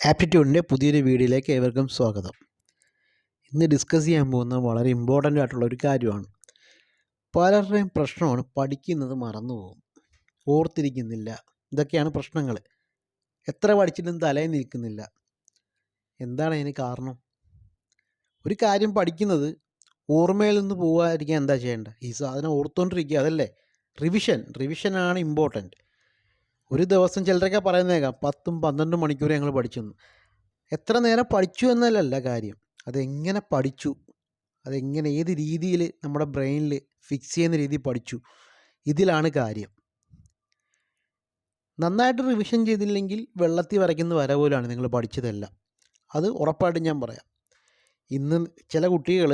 ആപ്റ്റിറ്റ്യൂഡിൻ്റെ പുതിയൊരു വീഡിയോയിലേക്ക് ഏവർക്കും സ്വാഗതം. ഇന്ന് ഡിസ്കസ് ചെയ്യാൻ പോകുന്നത് വളരെ ഇമ്പോർട്ടൻ്റ് ആയിട്ടുള്ള ഒരു കാര്യമാണ്. പലരുടെയും പ്രശ്നമാണ് പഠിക്കുന്നത് മറന്നു പോകും, ഓർത്തിരിക്കുന്നില്ല. ഇതൊക്കെയാണ് പ്രശ്നങ്ങൾ. എത്ര പഠിച്ചിട്ടും തലയിൽ നിൽക്കുന്നില്ല. എന്താണ് അതിന് കാരണം? ഒരു കാര്യം പഠിക്കുന്നത് ഓർമ്മയിൽ നിന്ന് പോകാതിരിക്കാൻ എന്താ ചെയ്യേണ്ടത്? ഈ സാധനം ഓർത്തുകൊണ്ടിരിക്കുക, അതല്ലേ റിവിഷനാണ് ഇമ്പോർട്ടൻറ്റ്. ഒരു ദിവസം ചിലരൊക്കെ പറയുന്നേക്കാം 10-12 മണിക്കൂർ ഞങ്ങൾ പഠിച്ചെന്ന്. എത്ര നേരം പഠിച്ചു എന്നല്ല കാര്യം, അതെങ്ങനെ പഠിച്ചു, അതെങ്ങനെ ഏത് രീതിയിൽ നമ്മുടെ ബ്രെയിനിൽ ഫിക്സ് ചെയ്യുന്ന രീതിയിൽ പഠിച്ചു, ഇതിലാണ് കാര്യം. നന്നായിട്ട് റിവിഷൻ ചെയ്തില്ലെങ്കിൽ വെള്ളത്തിൽ വരയ്ക്കുന്ന വര പോലാണ് നിങ്ങൾ പഠിച്ചതെല്ലാം. അത് ഉറപ്പായിട്ടും ഞാൻ പറയാം. ഇന്ന് ചില കുട്ടികൾ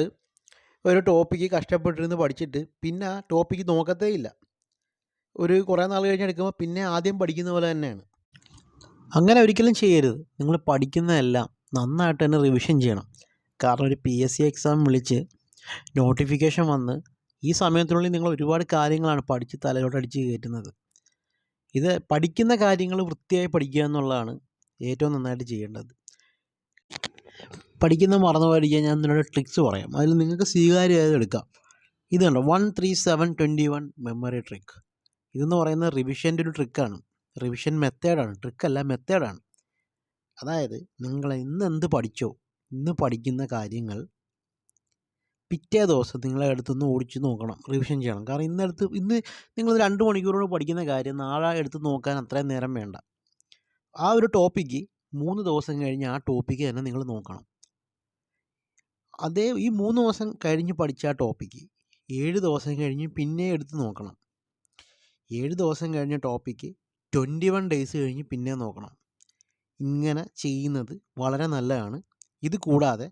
ഒരു ടോപ്പിക്ക് കഷ്ടപ്പെട്ടിരുന്ന് പഠിച്ചിട്ട് പിന്നെ ആ ടോപ്പിക്ക് നോക്കത്തേ ഇല്ല. ഒരു കുറേ നാൾ കഴിഞ്ഞെടുക്കുമ്പോൾ പിന്നെ ആദ്യം പഠിക്കുന്ന പോലെ തന്നെയാണ്. അങ്ങനെ ഒരിക്കലും ചെയ്യരുത്. നിങ്ങൾ പഠിക്കുന്നതെല്ലാം നന്നായിട്ട് തന്നെ റിവിഷൻ ചെയ്യണം. കാരണം ഒരു PSC എക്സാം വിളിച്ച് നോട്ടിഫിക്കേഷൻ വന്ന് ഈ സമയത്തിനുള്ളിൽ നിങ്ങൾ ഒരുപാട് കാര്യങ്ങളാണ് പഠിച്ച് തലയിലോട്ടടിച്ച് കയറ്റുന്നത്. ഇത് പഠിക്കുന്ന കാര്യങ്ങൾ വൃത്തിയായി പഠിക്കുക എന്നുള്ളതാണ് ഏറ്റവും നന്നായിട്ട് ചെയ്യേണ്ടത്. പഠിക്കുന്ന മറന്നു പഠിക്കാൻ ഞാൻ നിങ്ങളുടെ ട്രിക്സ് പറയാം, അതിൽ നിങ്ങൾക്ക് സ്വീകാര്യമായത് എടുക്കാം. ഇത് കണ്ടോ, 13721 മെമ്മറി ട്രിക്ക്. ഇതെന്ന് പറയുന്നത് റിവിഷൻ്റെ ഒരു ട്രിക്കാണ്. റിവിഷൻ മെത്തേഡാണ്, ട്രിക്കല്ല മെത്തേഡാണ്. അതായത് നിങ്ങൾ ഇന്ന് എന്ത് പഠിച്ചോ, ഇന്ന് പഠിക്കുന്ന കാര്യങ്ങൾ പിറ്റേ ദിവസം നിങ്ങളെ അടുത്തുനിന്ന് ഓടിച്ച് നോക്കണം, റിവിഷൻ ചെയ്യണം. കാരണം ഇന്ന് നിങ്ങൾ 2 മണിക്കൂറോട് പഠിക്കുന്ന കാര്യം നാളെ എടുത്ത് നോക്കാൻ അത്രയും നേരം വേണ്ട. ആ ഒരു ടോപ്പിക്ക് 3 ദിവസം കഴിഞ്ഞ് ആ ടോപ്പിക്ക് തന്നെ നിങ്ങൾ നോക്കണം. ഈ 3 ദിവസം കഴിഞ്ഞ് പഠിച്ച ആ ടോപ്പിക്ക് 7 ദിവസം കഴിഞ്ഞ് പിന്നെ എടുത്ത് നോക്കണം. 7 ദിവസം കഴിഞ്ഞ ടോപ്പിക്ക് 21 ഡേയ്സ് കഴിഞ്ഞ് പിന്നെ നോക്കണം. ഇങ്ങനെ ചെയ്യുന്നത് വളരെ നല്ലതാണ്. ഇത് കൂടാതെ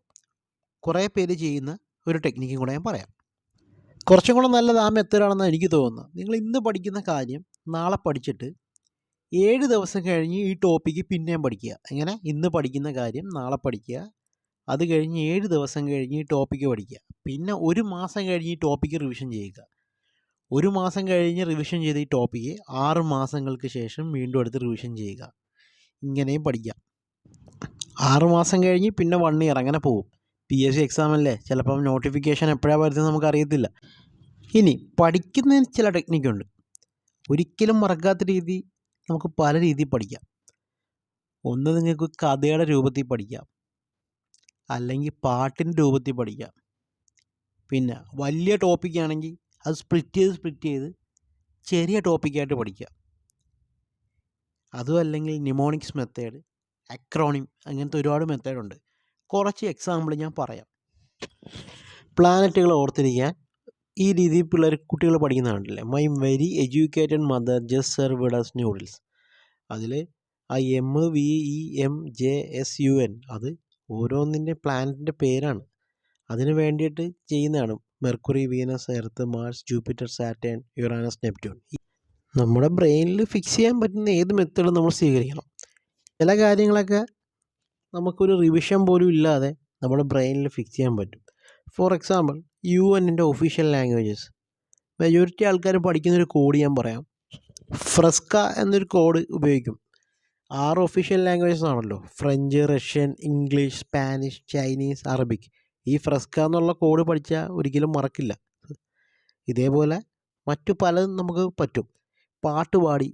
കുറേ പേര് ചെയ്യുന്ന ഒരു ടെക്നിക്കും കൂടെ ഞാൻ പറയാം. കുറച്ചും കൂടെ നല്ലത് ആ മെത്തേഡാണെന്നാണ് എനിക്ക് തോന്നുന്നത്. നിങ്ങൾ ഇന്ന് പഠിക്കുന്ന കാര്യം നാളെ പഠിച്ചിട്ട് 7 ദിവസം കഴിഞ്ഞ് ഈ ടോപ്പിക്ക് പിന്നെയും പഠിക്കുക. എങ്ങനെ? ഇന്ന് പഠിക്കുന്ന കാര്യം നാളെ പഠിക്കുക, അത് കഴിഞ്ഞ് 7 ദിവസം കഴിഞ്ഞ് ഈ ടോപ്പിക്ക് പഠിക്കുക, പിന്നെ 1 മാസം കഴിഞ്ഞ് ഈ ടോപ്പിക്ക് റിവിഷൻ ചെയ്യുക. 1 മാസം കഴിഞ്ഞ് റിവിഷൻ ചെയ്ത ഈ ടോപ്പിക്ക് 6 മാസങ്ങൾക്ക് ശേഷം വീണ്ടും എടുത്ത് റിവിഷൻ ചെയ്യുക. ഇങ്ങനെയും പഠിക്കാം. 6 മാസം കഴിഞ്ഞ് പിന്നെ 1 ഇയർ അങ്ങനെ പോകും. PSC എക്സാം അല്ലേ, ചിലപ്പം നോട്ടിഫിക്കേഷൻ എപ്പോഴാണ് വരുന്നത് നമുക്കറിയത്തില്ല. ഇനി പഠിക്കുന്നതിന് ചില ടെക്നിക്കുണ്ട്. ഒരിക്കലും മറക്കാത്ത രീതി നമുക്ക് പല രീതിയിൽ പഠിക്കാം. ഒന്ന്, നിങ്ങൾക്ക് കഥയുടെ രൂപത്തിൽ പഠിക്കാം, അല്ലെങ്കിൽ പാട്ടിൻ്റെ രൂപത്തിൽ പഠിക്കാം. പിന്നെ വലിയ ടോപ്പിക്കാണെങ്കിൽ അത് സ്പ്ലിറ്റ് ചെയ്ത് ചെറിയ ടോപ്പിക്കായിട്ട് പഠിക്കുക. അതും അല്ലെങ്കിൽ നിമോണിക്സ് മെത്തേഡ്, അക്രോണിം, അങ്ങനത്തെ ഒരുപാട് മെത്തേഡുണ്ട്. കുറച്ച് എക്സാമ്പിൾ ഞാൻ പറയാം. പ്ലാനറ്റുകൾ ഓർത്തിരിക്കാൻ ഈ രീതിയിൽ കുട്ടികൾ പഠിക്കുന്ന കണ്ടില്ലേ? My very educated mother just served us noodles. അതിൽ ആ MEVEMJSUN അത് ഓരോന്നിൻ്റെ പ്ലാനറ്റിൻ്റെ പേരാണ്. അതിന് വേണ്ടിയിട്ട് ചെയ്യുന്നതാണ്. Mercury, Venus, Earth, Mars, Jupiter, Saturn, Uranus, Neptune. നമ്മുടെ ബ്രെയിനിൽ ഫിക്സ് ചെയ്യാൻ പറ്റുന്ന ഏത് മെത്തേഡും നമ്മൾ സ്വീകരിക്കണം. ചില കാര്യങ്ങളൊക്കെ നമുക്കൊരു റിവിഷൻ പോലും ഇല്ലാതെ നമ്മുടെ ബ്രെയിനിൽ ഫിക്സ് ചെയ്യാൻ പറ്റും. For example, UN official languages. Majority ആൾക്കാർ പഠിക്കുന്നൊരു കോഡ് ഞാൻ പറയാം. ഫ്രെസ്ക എന്നൊരു കോഡ് ഉപയോഗിക്കും. 6 ഒഫീഷ്യൽ ലാംഗ്വേജസ് ആണല്ലോ: French, Russian, English, Spanish, Chinese, Arabic. ഈ ഫ്രെസ്ക എന്നുള്ള കോഡ് പഠിച്ചാൽ ഒരിക്കലും മറക്കില്ല. ഇതേപോലെ മറ്റു പലതും നമുക്ക് പറ്റും. പാട്ടുപാടി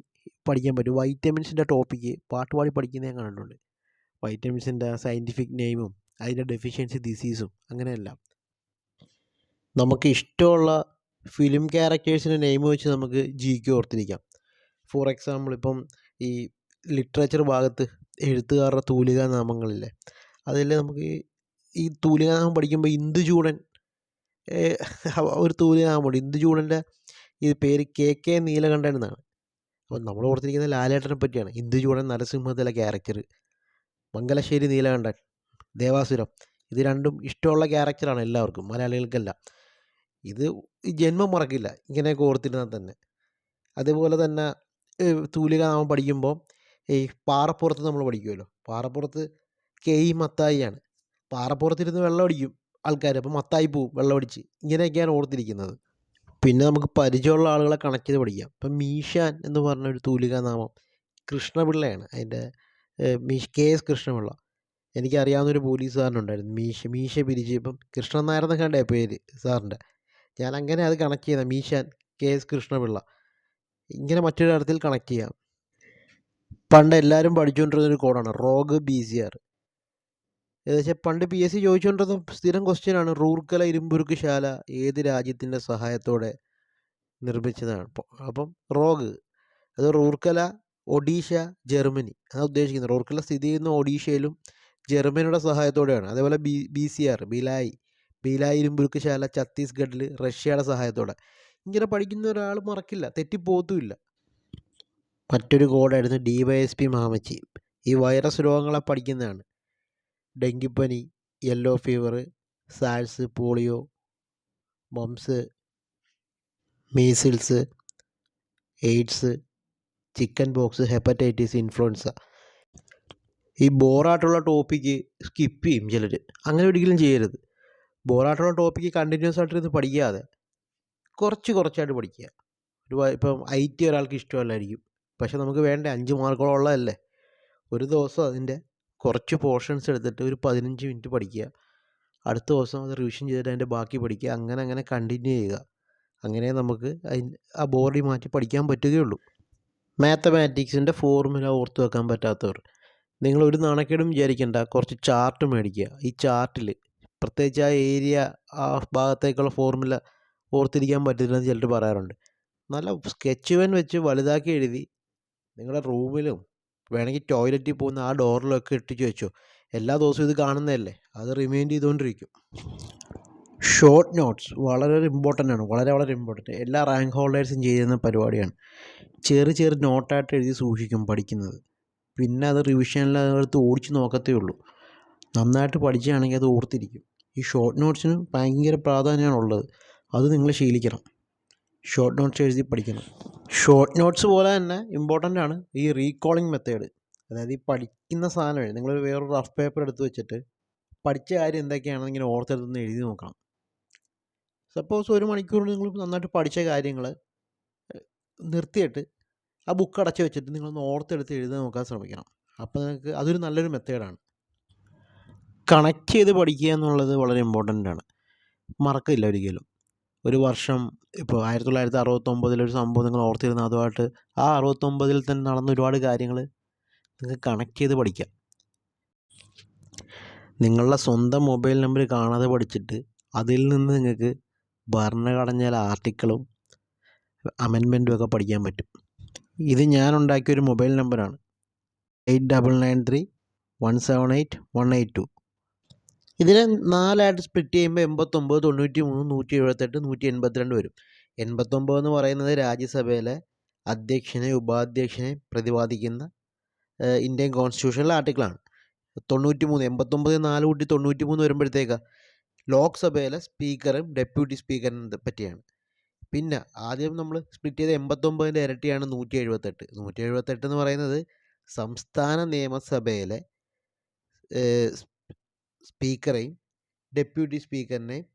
പഠിക്കാൻ പറ്റും. വൈറ്റമിൻസിൻ്റെ ടോപ്പിക്ക് പാട്ടുപാടി പഠിക്കുന്നത് ഞാൻ കണ്ടിട്ടുണ്ട്. വൈറ്റമിൻസിൻ്റെ സയൻറ്റിഫിക് നെയിമും അതിൻ്റെ ഡെഫിഷ്യൻസി ഡിസീസും അങ്ങനെയെല്ലാം. നമുക്ക് ഇഷ്ടമുള്ള ഫിലിം ക്യാരക്ടേഴ്സിൻ്റെ നെയിം വെച്ച് നമുക്ക് GK ഓർത്തിരിക്കാം. ഫോർ എക്സാമ്പിൾ, ഇപ്പം ഈ ലിറ്ററേച്ചർ ഭാഗത്ത് എഴുത്തുകാരുടെ തൂലികാ നാമങ്ങളില്ലേ, അതിൽ നമുക്ക് ഈ തൂലികാനാമം പഠിക്കുമ്പോൾ ഇന്ദുചൂടൻ ഒരു തൂലികാനാമമുണ്ട്. ഇന്ദുചൂടൻ്റെ ഈ പേര് KK നീലകണ്ഠൻ എന്നാണ്. അപ്പം നമ്മൾ ഓർത്തിരിക്കുന്ന ലാലേട്ടനെ പറ്റിയാണ്. ഇന്ദുചൂടൻ നരസിംഹത്തിലെ ക്യാരക്ടർ, മംഗലശ്ശേരി നീലകണ്ഠൻ ദേവാസുരം. ഇത് രണ്ടും ഇഷ്ടമുള്ള ക്യാരക്ടറാണ് എല്ലാവർക്കും, മലയാളികൾക്കെല്ലാം. ഇത് ജന്മം മറക്കില്ല ഇങ്ങനെയൊക്കെ ഓർത്തിരുന്നാൽ തന്നെ. അതുപോലെ തന്നെ തൂലികാനാമം പഠിക്കുമ്പോൾ ഈ പാറപ്പുറത്ത് നമ്മൾ പഠിക്കുമല്ലോ. പാറപ്പുറത്ത് KE മത്തായിയാണ്. പാറപ്പുറത്തിരുന്ന് വെള്ളം അടിക്കും ആൾക്കാർ, അപ്പോൾ മത്തായി പോവും വെള്ളം അടിച്ച്. ഇങ്ങനെയൊക്കെയാണ് ഓർത്തിരിക്കുന്നത്. പിന്നെ നമുക്ക് പരിചയമുള്ള ആളുകളെ കണക്ട് ചെയ്ത് പഠിക്കാം. ഇപ്പം മീശാൻ എന്ന് പറഞ്ഞൊരു തൂലികാനാമം കൃഷ്ണപിള്ളയാണ് അതിൻ്റെ കെ എസ് കൃഷ്ണപിള്ള. എനിക്കറിയാവുന്നൊരു പോലീസുകാരനുണ്ടായിരുന്നു, മീശ പിരിച്ച് ഇപ്പം കൃഷ്ണൻ നായർ എന്നൊക്കെയാ പേര് സാറിൻ്റെ. ഞാൻ അങ്ങനെ അത് കണക്ട് ചെയ്യുന്നത്, മീശാൻ കെ എസ് കൃഷ്ണപിള്ള. ഇങ്ങനെ മറ്റൊരു തരത്തിൽ കണക്ട് ചെയ്യാം. പണ്ട് എല്ലാവരും പഠിച്ചുകൊണ്ടിരുന്നൊരു കോഡാണ് റോഗ് BCR. ഏകദേശം പണ്ട് PSC ചോദിച്ചുകൊണ്ടിരുന്ന സ്ഥിരം ക്വസ്റ്റ്യനാണ്, റൂർക്കല ഇരുമ്പുരുക്ക് ശാല ഏത് രാജ്യത്തിൻ്റെ സഹായത്തോടെ നിർമ്മിച്ചതാണ്. അപ്പം റോഗ് അത് റൂർക്കല, ഒഡീഷ, ജർമ്മനി അതാണ് ഉദ്ദേശിക്കുന്നത്. റൂർക്കല സ്ഥിതി ചെയ്യുന്ന ഒഡീഷയിലും ജർമ്മനിയുടെ സഹായത്തോടെയാണ്. അതേപോലെ BCR ബിലായി ഇരുമ്പുരുക്ക് ശാല ഛത്തീസ്ഗഡിൽ റഷ്യയുടെ സഹായത്തോടെ. ഇങ്ങനെ പഠിക്കുന്ന ഒരാൾ മറക്കില്ല, തെറ്റിപ്പോത്തുമില്ല. മറ്റൊരു കോഡായിരുന്നു DYSP മാമച്ചി. ഈ വൈറസ് രോഗങ്ങളെ പഠിക്കുന്നതാണ്. ഡെങ്കിപ്പനി, yellow fever, SARS, polio, moms, measles, AIDS, chicken box, hepatitis, influenza. ഈ ബോറായിട്ടുള്ള ടോപ്പിക്ക് സ്കിപ്പ് ചെയ്യും ചിലർ. അങ്ങനെ ഒരിക്കലും ചെയ്യരുത്. ബോറായിട്ടുള്ള ടോപ്പിക്ക് കണ്ടിന്യൂസ് ആയിട്ടിരുന്ന് പഠിക്കാതെ കുറച്ചായിട്ട് പഠിക്കുക. ഇപ്പം IT ഒരാൾക്ക് ഇഷ്ടമല്ലായിരിക്കും, പക്ഷെ നമുക്ക് വേണ്ട 5 മാർക്കോളം ഉള്ളതല്ലേ. ഒരു ദിവസം അതിൻ്റെ കുറച്ച് പോർഷൻസ് എടുത്തിട്ട് ഒരു 15 മിനിറ്റ് പഠിക്കുക. അടുത്ത ദിവസം അത് റിവിഷൻ ചെയ്തിട്ട് അതിൻ്റെ ബാക്കി പഠിക്കുക. അങ്ങനെ കണ്ടിന്യൂ ചെയ്യുക. അങ്ങനെ നമുക്ക് ആ ബോർഡിൽ മാറ്റി പഠിക്കാൻ പറ്റുകയുള്ളൂ. മാത്തമാറ്റിക്സിൻ്റെ ഫോർമുല ഓർത്ത് വെക്കാൻ പറ്റാത്തവർ, നിങ്ങളൊരു നാണക്കേടും വിചാരിക്കേണ്ട. കുറച്ച് ചാർട്ട് മേടിക്കുക. ഈ ചാർട്ടിൽ പ്രത്യേകിച്ച് ആ ഏരിയ, ആ ഭാഗത്തേക്കുള്ള ഫോർമുല ഓർത്തിരിക്കാൻ പറ്റില്ലെന്ന് ചിലർ പറയാറുണ്ട്. നല്ല സ്കെച്ച് പെൻ വെച്ച് വലുതാക്കി എഴുതി നിങ്ങളുടെ റൂമിലും വേണമെങ്കിൽ ടോയ്ലറ്റിൽ പോകുന്ന ആ ഡോറിലൊക്കെ ഇട്ടിച്ച് വെച്ചോ. എല്ലാ ദിവസവും ഇത് കാണുന്നതല്ലേ, അത് റിമൈൻഡ് ചെയ്തുകൊണ്ടിരിക്കും. ഷോർട്ട് നോട്ട്സ് വളരെ ഇമ്പോർട്ടൻ്റ് ആണ്, വളരെ ഇമ്പോർട്ടൻ്റ്. എല്ലാ റാങ്ക് ഹോൾഡേഴ്സും ചെയ്യുന്ന പരിപാടിയാണ്. ചെറിയ നോട്ടായിട്ട് എഴുതി സൂക്ഷിക്കും പഠിക്കുന്നത്. പിന്നെ അത് റിവിഷനിൽ അതെടുത്ത് ഓടിച്ച് നോക്കത്തേ ഉള്ളൂ. നന്നായിട്ട് പഠിക്കുകയാണെങ്കിൽ അത് ഓർത്തിരിക്കും. ഈ ഷോർട്ട് നോട്ട്സിന് ഭയങ്കര പ്രാധാന്യമാണുള്ളത്. അത് നിങ്ങൾ ശീലിക്കണം. ഷോർട്ട് നോട്ട്സ് എഴുതി പഠിക്കണം. ഷോർട്ട് നോട്ട്സ് പോലെ തന്നെ ഇമ്പോർട്ടൻ്റ് ആണ് ഈ റീകോളിംഗ് മെത്തേഡ്. അതായത് ഈ പഠിക്കുന്ന സാധനം നിങ്ങൾ വേറൊരു റഫ് പേപ്പർ എടുത്ത് വെച്ചിട്ട് പഠിച്ച കാര്യം എന്തൊക്കെയാണെന്ന് ഇങ്ങനെ ഓർത്തെടുത്ത് എഴുതി നോക്കണം. സപ്പോസ് 1 മണിക്കൂർ നിങ്ങൾ നന്നായിട്ട് പഠിച്ച കാര്യങ്ങൾ നിർത്തിയിട്ട് ആ ബുക്ക് അടച്ച് വെച്ചിട്ട് നിങ്ങളൊന്ന് ഓർത്തെടുത്ത് എഴുതാൻ നോക്കാൻ ശ്രമിക്കണം. അപ്പോൾ നിങ്ങൾക്ക് അതൊരു നല്ലൊരു മെത്തേഡാണ്. കണക്ട് ചെയ്ത് പഠിക്കുക എന്നുള്ളത് വളരെ ഇമ്പോർട്ടൻ്റ് ആണ്. മറക്കില്ല ഒരിക്കലും. ഒരു വർഷം ഇപ്പോൾ 1969 ഒരു സംഭവം നിങ്ങൾ ഓർത്തിരുന്ന അതുമായിട്ട് ആ 69 തന്നെ നടന്ന ഒരുപാട് കാര്യങ്ങൾ നിങ്ങൾക്ക് കണക്ട് ചെയ്ത് പഠിക്കാം. നിങ്ങളുടെ സ്വന്തം മൊബൈൽ നമ്പർ കാണാതെ പഠിച്ചിട്ട് അതിൽ നിന്ന് നിങ്ങൾക്ക് ഭരണഘടനയിലെ ആർട്ടിക്കിളും അമെൻമെൻറ്റും ഒക്കെ പഠിക്കാൻ പറ്റും. ഇത് ഞാൻ ഉണ്ടാക്കിയൊരു മൊബൈൽ നമ്പറാണ് 8993178182. ഇതിനെ 4ആയിട്ട് സ്പ്ലിറ്റ് ചെയ്യുമ്പോൾ 89, 93, 178, 182 വരും. 89 എന്ന് പറയുന്നത് രാജ്യസഭയിലെ അധ്യക്ഷനെ ഉപാധ്യക്ഷനെ പ്രതിപാദിക്കുന്ന ഇന്ത്യൻ കോൺസ്റ്റിറ്റ്യൂഷനിലെ ആർട്ടിക്കിളാണ്. 93 89 4 കൂട്ടി 93 വരുമ്പോഴത്തേക്ക് ലോക്സഭയിലെ സ്പീക്കറും ഡെപ്യൂട്ടി സ്പീക്കറിനെ പറ്റിയാണ്. പിന്നെ ആദ്യം നമ്മൾ സ്പ്ലിറ്റ് ചെയ്ത 89ൻ്റെ ഇരട്ടിയാണ് 178. 178 എന്ന് പറയുന്നത് സംസ്ഥാന നിയമസഭയിലെ സ്പീക്കറെയും ഡെപ്യൂട്ടി സ്പീക്കറിനെയും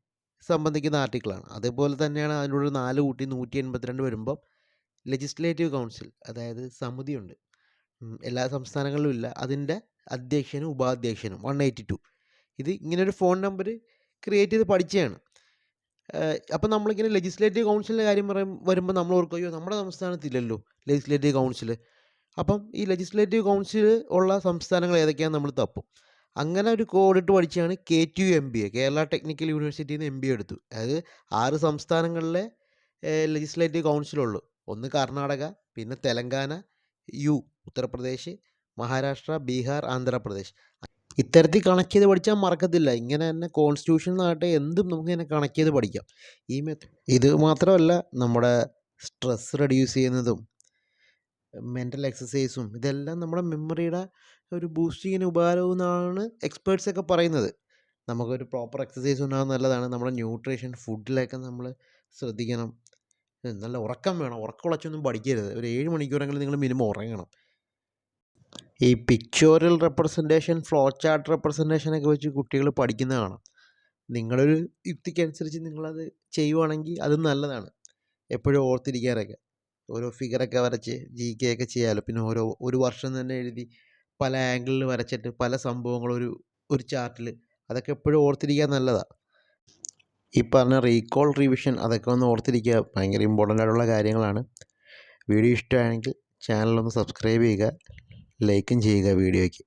സംബന്ധിക്കുന്ന ആർട്ടിക്കിളാണ്. അതേപോലെ തന്നെയാണ് അതിനുള്ള 4 കൂട്ടി 182 വരുമ്പം ലെജിസ്ലേറ്റീവ് കൗൺസിൽ, അതായത് സമിതിയുണ്ട്, എല്ലാ സംസ്ഥാനങ്ങളിലും ഇല്ല, അതിൻ്റെ അധ്യക്ഷനും ഉപാധ്യക്ഷനും 182. ഇത് ഇങ്ങനൊരു ഫോൺ നമ്പർ ക്രിയേറ്റ് ചെയ്ത് പഠിച്ചതാണ്. അപ്പം നമ്മളിങ്ങനെ ലെജിസ്ലേറ്റീവ് കൗൺസിലിൻ്റെ കാര്യം വരുമ്പോൾ നമ്മൾ ഓർക്കുകയോ നമ്മുടെ സംസ്ഥാനത്തില്ലല്ലോ ലെജിസ്ലേറ്റീവ് കൗൺസിൽ. അപ്പം ഈ ലെജിസ്ലേറ്റീവ് കൗൺസിൽ ഉള്ള സംസ്ഥാനങ്ങൾ ഏതൊക്കെയാണെന്ന് നമ്മൾ തപ്പും. അങ്ങനെ ഒരു കോഡിട്ട് പഠിച്ചാണ് KTU MBA, കേരള ടെക്നിക്കൽ യൂണിവേഴ്സിറ്റിയിൽ നിന്ന് MBA എടുത്തു. അതായത് 6 സംസ്ഥാനങ്ങളിലെ ലെജിസ്ലേറ്റീവ് കൗൺസിലുള്ളൂ. ഒന്ന് കർണാടക, പിന്നെ തെലങ്കാന, ഉത്തർപ്രദേശ്, മഹാരാഷ്ട്ര, ബീഹാർ, ആന്ധ്രാപ്രദേശ്. ഇത്തരത്തിൽ കണക്ട് ചെയ്ത് പഠിച്ചാൽ മറക്കത്തില്ല. ഇങ്ങനെ തന്നെ കോൺസ്റ്റിറ്റ്യൂഷനാകട്ടെ എന്തും നമുക്കിങ്ങനെ കണക്ട് ചെയ്ത് പഠിക്കാം. ഇത് മാത്രമല്ല, നമ്മുടെ സ്ട്രെസ് റെഡ്യൂസ് ചെയ്യുന്നതും മെൻ്റൽ എക്സസൈസും ഇതെല്ലാം നമ്മുടെ മെമ്മറിയുടെ ഒരു ബൂസ്റ്റിങ്ങിന് ഉപകാരമെന്നാണ് എക്സ്പേർട്സൊക്കെ പറയുന്നത്. നമുക്കൊരു പ്രോപ്പർ എക്സസൈസ് ഉണ്ടാകുന്നത് നല്ലതാണ്. നമ്മുടെ ന്യൂട്രീഷൻ ഫുഡിലൊക്കെ നമ്മൾ ശ്രദ്ധിക്കണം. നല്ല ഉറക്കം വേണം. ഉറക്കമുളച്ചൊന്നും പഠിക്കരുത്. ഒരു 7 മണിക്കൂറെങ്കിലും നിങ്ങൾ മിനിമം ഉറങ്ങണം. ഈ പിക്ചോറിയൽ റെപ്രസെൻറ്റേഷൻ, ഫ്ലോ ചാർട്ട് റെപ്രസെൻറ്റേഷനൊക്കെ വെച്ച് കുട്ടികൾ പഠിക്കുന്ന കാണാം. നിങ്ങളൊരു യുക്തിക്കനുസരിച്ച് നിങ്ങളത് ചെയ്യുവാണെങ്കിൽ അത് നല്ലതാണ്. എപ്പോഴും ഓർത്തിരിക്കാനൊക്കെ ഓരോ ഫിഗറൊക്കെ വരച്ച് GK ഒക്കെ ചെയ്യാമല്ലോ. പിന്നെ ഒരു വർഷം തന്നെ എഴുതി പല ആംഗിളിൽ വരച്ചിട്ട് പല സംഭവങ്ങൾ ഒരു ചാർട്ടിൽ, അതൊക്കെ എപ്പോഴും ഓർത്തിരിക്കാൻ നല്ലതാണ്. ഈ പറഞ്ഞ റീകോൾ റിവിഷൻ അതൊക്കെ ഒന്ന് ഓർത്തിരിക്കുക, ഭയങ്കര ഇമ്പോർട്ടൻ്റ് ആയിട്ടുള്ള കാര്യങ്ങളാണ്. വീഡിയോ ഇഷ്ടമാണെങ്കിൽ ചാനലൊന്ന് സബ്സ്ക്രൈബ് ചെയ്യുക, ലൈക്കും ചെയ്യുക വീഡിയോയ്ക്ക്.